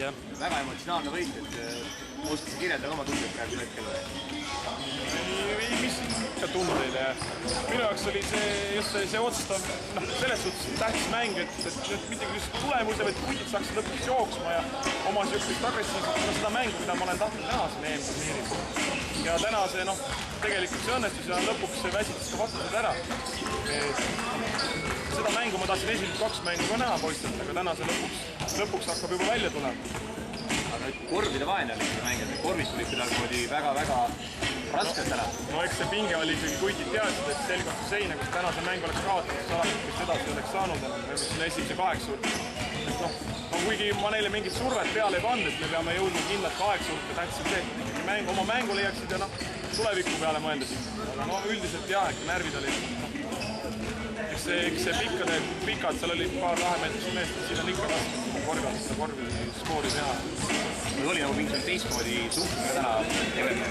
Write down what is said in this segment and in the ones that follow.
jah. Väga emotsionaalne võit, et oskad sa kirjeldada oma tundeid praegu hetkel? Mis ikka tundeid ja minu jaoks oli see otsustav, selles suhtes tähtis mäng, et mitte küll tulemuse, vaid puidid saaksid lõpuks jooksma ja oma siuksest agressiivselt seda mängu, mida ma olen tahtnud näha siin EM-turniiris. Ja täna see tegelikult see õnnestus ja lõpuks see väsitas ka vastused ära. Seda mängu ma tahtsin esimesed 2 mängu ka näha poistelt, aga täna see lõpuks hakkab juba välja tulema. Aga korvide vaene oli seda mängida, korvid tulid kuidagi väga-väga raskelt ära. No eks see pinge oli ikkagi kuigid teadsid, et selgatu seina, kus täna see mäng oleks kaotatud, salakult edasi oleks saanud, selle esimese 8 juurde. Kuigi ma neile mingit survet peale ei pannud, et me peame jõudma kindlalt 8 juurde, tähtsa see, et oma mängu leiaksid ja tuleviku peale mõeldasid. Aga üldiselt jah, et närvid olid. Eks see pikad, seal oli paar lahemeetris meest, siin on ikka raske korvi skoori teha. Mul oli nagu mingisugune teistmoodi suhtumine täna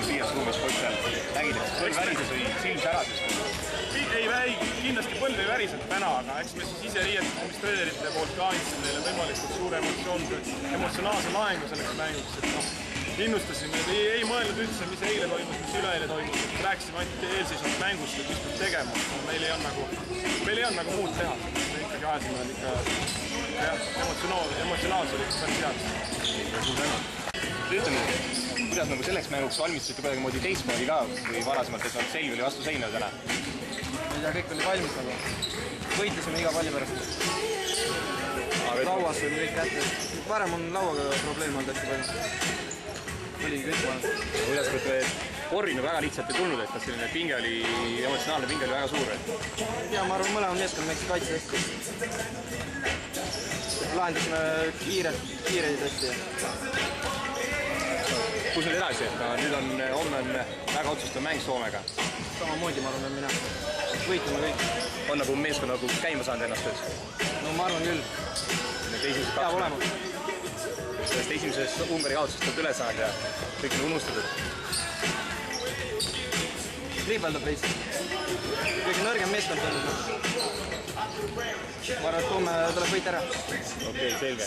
piiras ruumis poiss seal. Nägid, et põlv värises või silm särases? Ei, kindlasti põlv ei värisenud täna, aga eks me siis ise riietumis treenerite poolt ka andsime neile võimalikult suure emotsionaalse laengu selleks mänguks. Innustasime, ei mõelnud üldse, mis eile toimus, mis üleeile toimus. Rääkisime ainult eelseisvalt mängust, et mis peab tegema. Meil ei olnud nagu muud teha. Me ikkagi ajasime ikka emotsionaalse oli päris head. Suur tänu. Ütleme, kuidas nagu selleks mänguks valmistusite kuidagimoodi teistmoodi ka või varasemalt, et selg oli vastu seina täna? Ma ei tea, kõik oli valmis nagu. Võitlesime iga palli pärast. Lauas oli kõik kätte. Varem on lauaga probleem olnud hästi palju. Oligi kõik vaja. Kuidas korvi väga lihtsalt ei tulnud, et kas selline pinge oli, emotsionaalne pinge oli väga suur? Ja ma arvan, mõlema meeskond mängis kaitse hästi. Lahendasime kiireid hästi. Kus nüüd edasi? Nüüd homme on väga otsustav mäng Soomega. Samamoodi ma arvan, minna. Võitleme kõik. On nagu meeskond nagu käima saanud ennast töös? No ma arvan küll. Peab olema. Sellest esimesest Ungari kaotusest oled üle saanud ja kõik on unustatud. Kriibeldab veits. Kõige nõrgem meeskond on. Ma arvan, et homme tuleb võit ära. Okei, selge.